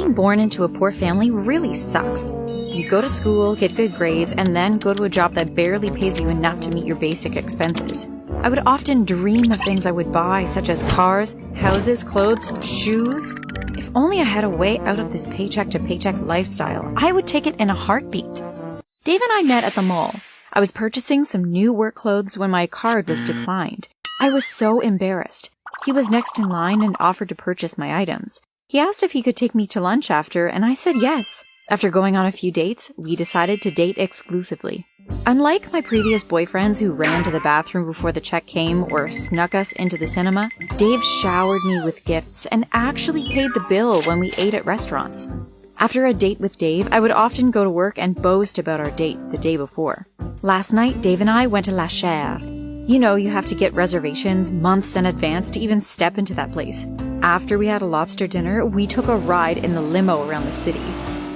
Being born into a poor family really sucks. You go to school, get good grades, and then go to a job that barely pays you enough to meet your basic expenses. I would often dream of things I would buy, such as cars, houses, clothes, shoes. If only I had a way out of this paycheck-to-paycheck lifestyle, I would take it in a heartbeat. Dave and I met at the mall. I was purchasing some new work clothes when my card was declined. I was so embarrassed. He was next in line and offered to purchase my items. He asked if he could take me to lunch after, and I said yes. After going on a few dates, we decided to date exclusively. Unlike my previous boyfriends who ran to the bathroom before the check came or snuck us into the cinema, Dave showered me with gifts and actually paid the bill when we ate at restaurants. After a date with Dave, I would often go to work and boast about our date the day before. Last night, Dave and I went to La Chaire. You know, you have to get reservations months in advance to even step into that place. After we had a lobster dinner, we took a ride in the limo around the city.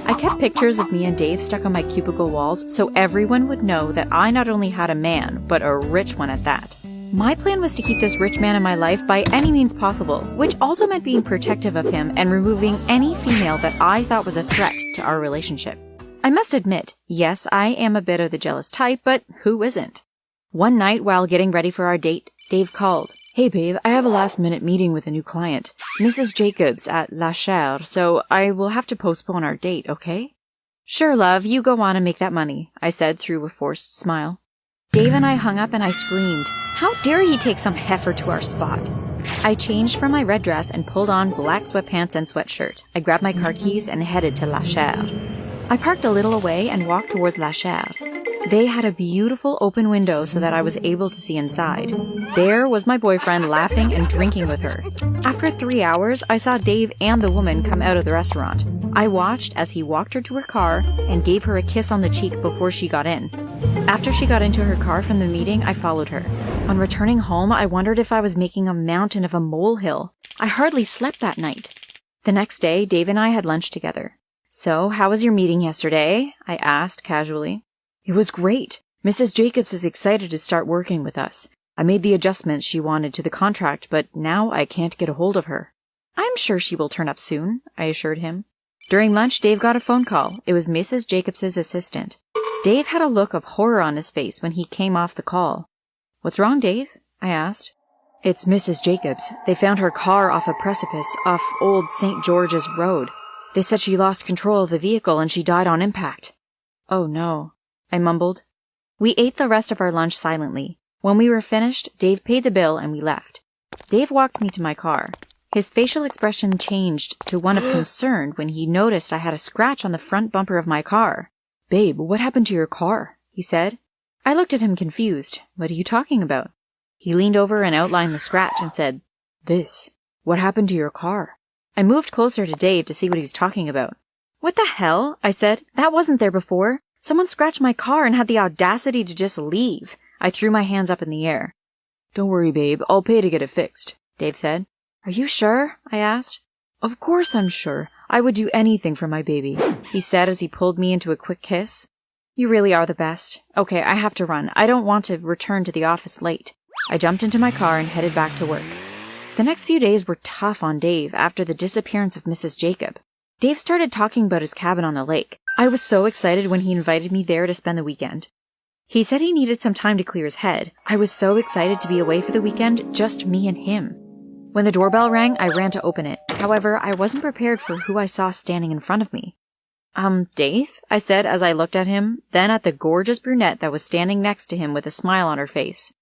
I kept pictures of me and Dave stuck on my cubicle walls so everyone would know that I not only had a man, but a rich one at that. My plan was to keep this rich man in my life by any means possible, which also meant being protective of him and removing any female that I thought was a threat to our relationship. I must admit, yes, I am a bit of the jealous type, but who isn't? One night while getting ready for our date, Dave called. "Hey babe, I have a last-minute meeting with a new client, Mrs. Jacobs at La Chaire, so I will have to postpone our date, okay?" "Sure, love, you go on and make that money," I said through a forced smile. Dave and I hung up and I screamed, "How dare he take some heifer to our spot?" I changed from my red dress and pulled on black sweatpants and sweatshirt. I grabbed my car keys and headed to La Chaire. I parked a little away and walked towards La Chaire. They had a beautiful open window so that I was able to see inside. There was my boyfriend laughing and drinking with her. After 3 hours, I saw Dave and the woman come out of the restaurant. I watched as he walked her to her car and gave her a kiss on the cheek before she got in. After she got into her car from the meeting, I followed her. On returning home, I wondered if I was making a mountain of a molehill. I hardly slept that night. The next day, Dave and I had lunch together. "So, how was your meeting yesterday?" I asked casually. "It was great. Mrs. Jacobs is excited to start working with us. I made the adjustments she wanted to the contract, but now I can't get a hold of her." "I'm sure she will turn up soon," I assured him. During lunch, Dave got a phone call. It was Mrs. Jacobs' assistant. Dave had a look of horror on his face when he came off the call. "What's wrong, Dave?" I asked. "It's Mrs. Jacobs. They found her car off a precipice off Old St. George's Road. They said she lost control of the vehicle and she died on impact." "Oh no," I mumbled. We ate the rest of our lunch silently. When we were finished, Dave paid the bill and we left. Dave walked me to my car. His facial expression changed to one of concern when he noticed I had a scratch on the front bumper of my car. "Babe, what happened to your car?" he said. I looked at him confused. "What are you talking about?" He leaned over and outlined the scratch and said, "This. What happened to your car?" I moved closer to Dave to see what he was talking about. "What the hell?" I said. "That wasn't there before. Someone scratched my car and had the audacity to just leave." I threw my hands up in the air. "Don't worry, babe. I'll pay to get it fixed," Dave said. "Are you sure?" I asked. "Of course I'm sure. I would do anything for my baby," he said as he pulled me into a quick kiss. "You really are the best. Okay, I have to run. I don't want to return to the office late." I jumped into my car and headed back to work. The next few days were tough on Dave after the disappearance of Mrs. Jacob. Dave started talking about his cabin on the lake. I was so excited when he invited me there to spend the weekend. He said he needed some time to clear his head. I was so excited to be away for the weekend, just me and him. When the doorbell rang, I ran to open it. However, I wasn't prepared for who I saw standing in front of me. Dave?" I said as I looked at him, then at the gorgeous brunette that was standing next to him with a smile on her face.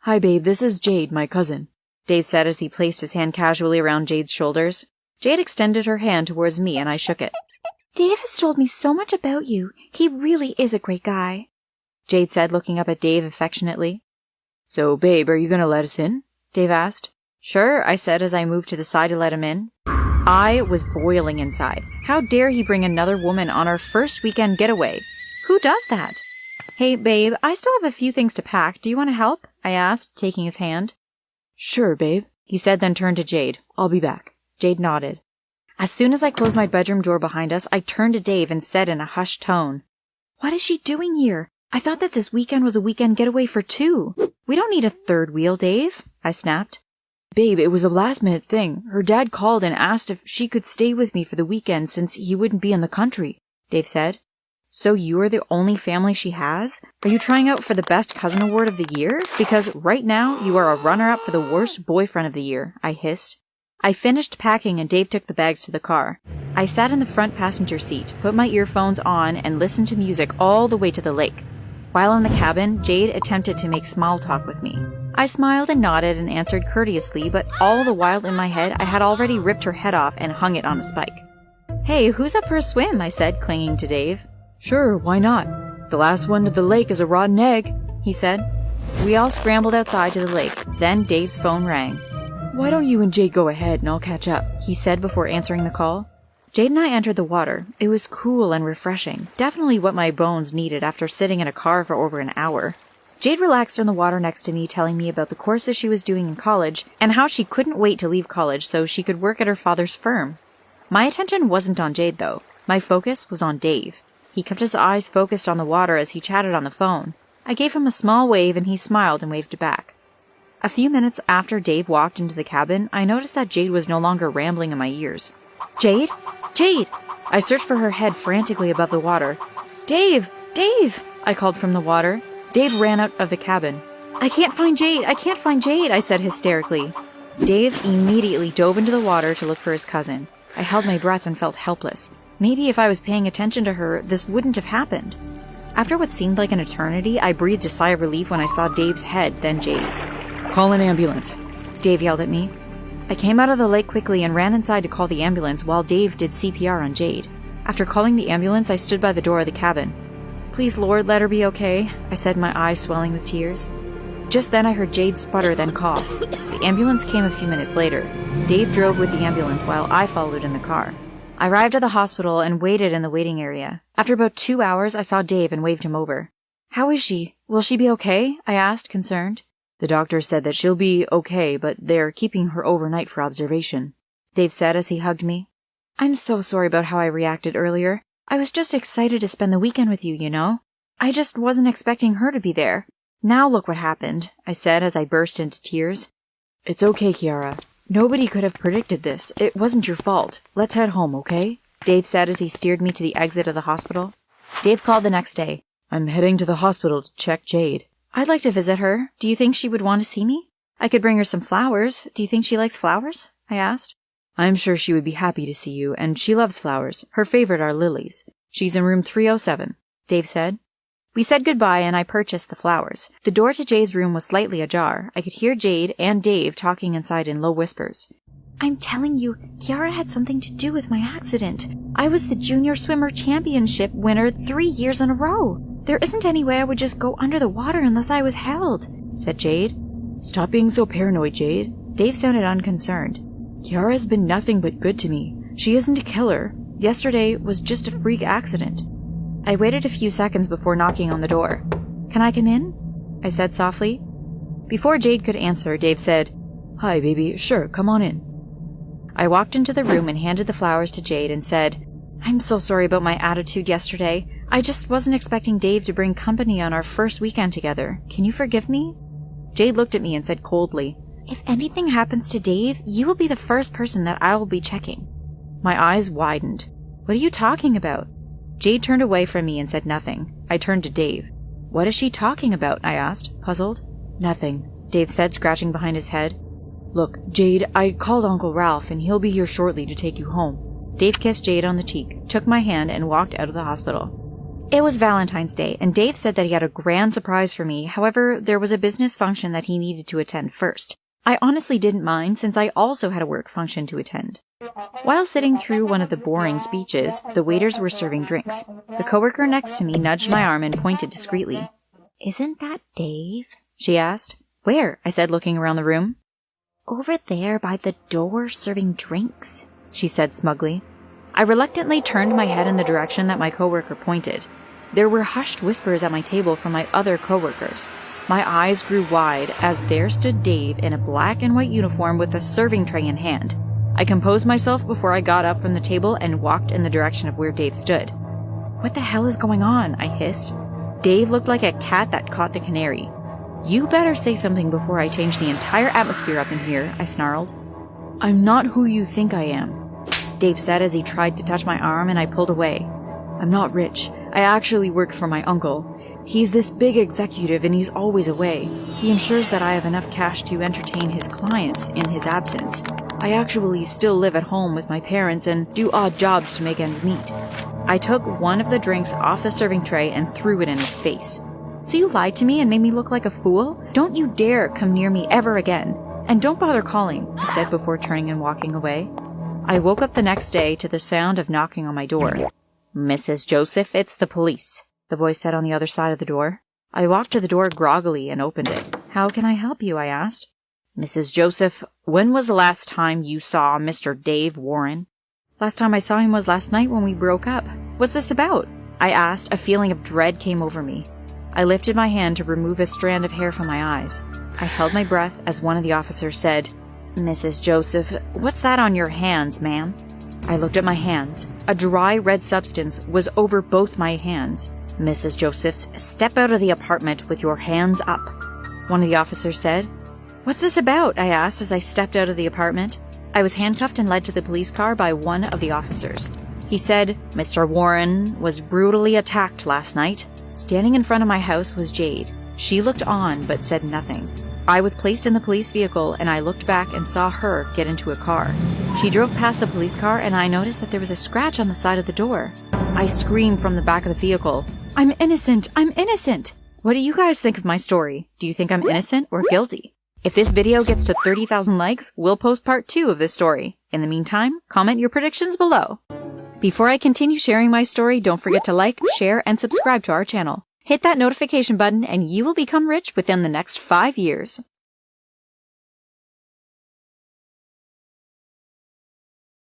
"Hi, babe, this is Jade, my cousin," Dave said as he placed his hand casually around Jade's shoulders. Jade extended her hand towards me and I shook it. "Dave has told me so much about you. He really is a great guy," Jade said, looking up at Dave affectionately. "So, babe, are you going to let us in?" Dave asked. "Sure," I said as I moved to the side to let him in. I was boiling inside. How dare he bring another woman on our first weekend getaway? Who does that? "Hey, babe, I still have a few things to pack. Do you want to help?" I asked, taking his hand. "Sure, babe," he said, then turned to Jade. "I'll be back." Jade nodded. As soon as I closed my bedroom door behind us, I turned to Dave and said in a hushed tone, "What is she doing here? I thought that this weekend was a weekend getaway for two. We don't need a third wheel, Dave," I snapped. Babe, it was a last-minute thing. Her dad called and asked if she could stay with me for the weekend since he wouldn't be in the country, Dave said. So you are the only family she has? Are you trying out for the Best Cousin Award of the year? Because right now, you are a runner-up for the Worst Boyfriend of the Year, I hissed. I finished packing and Dave took the bags to the car. I sat in the front passenger seat, put my earphones on, and listened to music all the way to the lake. While in the cabin, Jade attempted to make small talk with me. I smiled and nodded and answered courteously, but all the while in my head, I had already ripped her head off and hung it on a spike. Hey, who's up for a swim? I said, clinging to Dave. Sure, why not? The last one to the lake is a rotten egg, he said. We all scrambled outside to the lake. Then Dave's phone rang. Why don't you and Jade go ahead and I'll catch up, he said before answering the call. Jade and I entered the water. It was cool and refreshing, definitely what my bones needed after sitting in a car for over an hour. Jade relaxed in the water next to me, telling me about the courses she was doing in college and how she couldn't wait to leave college so she could work at her father's firm. My attention wasn't on Jade, though. My focus was on Dave. He kept his eyes focused on the water as he chatted on the phone. I gave him a small wave and he smiled and waved back. A few minutes after Dave walked into the cabin, I noticed that Jade was no longer rambling in my ears. Jade? Jade! I searched for her head frantically above the water. Dave! Dave! I called from the water. Dave ran out of the cabin. I can't find Jade! I can't find Jade! I said hysterically. Dave immediately dove into the water to look for his cousin. I held my breath and felt helpless. Maybe if I was paying attention to her, this wouldn't have happened. After what seemed like an eternity, I breathed a sigh of relief when I saw Dave's head, then Jade's. Call an ambulance, Dave yelled at me. I came out of the lake quickly and ran inside to call the ambulance while Dave did CPR on Jade. After calling the ambulance, I stood by the door of the cabin. Please, Lord, let her be okay, I said, my eyes swelling with tears. Just then I heard Jade sputter, then cough. The ambulance came a few minutes later. Dave drove with the ambulance while I followed in the car. I arrived at the hospital and waited in the waiting area. After about 2 hours, I saw Dave and waved him over. How is she? Will she be okay? I asked, concerned. The doctor said that she'll be okay, but they're keeping her overnight for observation, Dave said as he hugged me. I'm so sorry about how I reacted earlier. I was just excited to spend the weekend with you, you know? I just wasn't expecting her to be there. Now look what happened, I said as I burst into tears. It's okay, Kiara. Nobody could have predicted this. It wasn't your fault. Let's head home, okay? Dave said as he steered me to the exit of the hospital. Dave called the next day. I'm heading to the hospital to check Jade. I'd like to visit her. Do you think she would want to see me? I could bring her some flowers. Do you think she likes flowers? I asked. I'm sure she would be happy to see you, and she loves flowers. Her favorite are lilies. She's in room 307, Dave said. We said goodbye and I purchased the flowers. The door to Jade's room was slightly ajar. I could hear Jade and Dave talking inside in low whispers. I'm telling you, Kiara had something to do with my accident. I was the junior swimmer championship winner 3 years in a row. There isn't any way I would just go under the water unless I was held, said Jade. Stop being so paranoid, Jade. Dave sounded unconcerned. Kiara has been nothing but good to me. She isn't a killer. Yesterday was just a freak accident. I waited a few seconds before knocking on the door. Can I come in? I said softly. Before Jade could answer, Dave said, Hi, baby. Sure, come on in. I walked into the room and handed the flowers to Jade and said, I'm so sorry about my attitude yesterday. I just wasn't expecting Dave to bring company on our first weekend together. Can you forgive me? Jade looked at me and said coldly, If anything happens to Dave, you will be the first person that I will be checking. My eyes widened. What are you talking about? Jade turned away from me and said nothing. I turned to Dave. What is she talking about? I asked, puzzled. Nothing, Dave said, scratching behind his head. Look, Jade, I called Uncle Ralph and he'll be here shortly to take you home. Dave kissed Jade on the cheek, took my hand, and walked out of the hospital. It was Valentine's Day, and Dave said that he had a grand surprise for me. However, there was a business function that he needed to attend first. I honestly didn't mind, since I also had a work function to attend. While sitting through one of the boring speeches, the waiters were serving drinks. The coworker next to me nudged my arm and pointed discreetly. Isn't that Dave? She asked. Where? I said, looking around the room. Over there by the door serving drinks, she said smugly. I reluctantly turned my head in the direction that my coworker pointed. There were hushed whispers at my table from my other coworkers. My eyes grew wide as there stood Dave in a black and white uniform with a serving tray in hand. I composed myself before I got up from the table and walked in the direction of where Dave stood. What the hell is going on? I hissed. Dave looked like a cat that caught the canary. You better say something before I change the entire atmosphere up in here, I snarled. I'm not who you think I am, Dave said as he tried to touch my arm, and I pulled away. I'm not rich. I actually work for my uncle. He's this big executive and he's always away. He ensures that I have enough cash to entertain his clients in his absence. I actually still live at home with my parents and do odd jobs to make ends meet. I took one of the drinks off the serving tray and threw it in his face. So you lied to me and made me look like a fool? Don't you dare come near me ever again. And don't bother calling, he said before turning and walking away. I woke up the next day to the sound of knocking on my door. Mrs. Joseph, it's the police, the voice said on the other side of the door. I walked to the door groggily and opened it. How can I help you? I asked. Mrs. Joseph, when was the last time you saw Mr. Dave Warren? Last time I saw him was last night when we broke up. What's this about? I asked. A feeling of dread came over me. I lifted my hand to remove a strand of hair from my eyes. I held my breath as one of the officers said, Mrs. Joseph, what's that on your hands, ma'am? I looked at my hands. A dry red substance was over both my hands. Mrs. Joseph, step out of the apartment with your hands up, one of the officers said. What's this about? I asked as I stepped out of the apartment. I was handcuffed and led to the police car by one of the officers. He said, Mr. Warren was brutally attacked last night. Standing in front of my house was Jade. She looked on but said nothing. I was placed in the police vehicle and I looked back and saw her get into a car. She drove past the police car and I noticed that there was a scratch on the side of the door. I screamed from the back of the vehicle, I'm innocent! I'm innocent! What do you guys think of my story? Do you think I'm innocent or guilty? If this video gets to 30,000 likes, we'll post part 2 of this story. In the meantime, comment your predictions below. Before I continue sharing my story, don't forget to like, share, and subscribe to our channel. Hit that notification button and you will become rich within the next 5 years.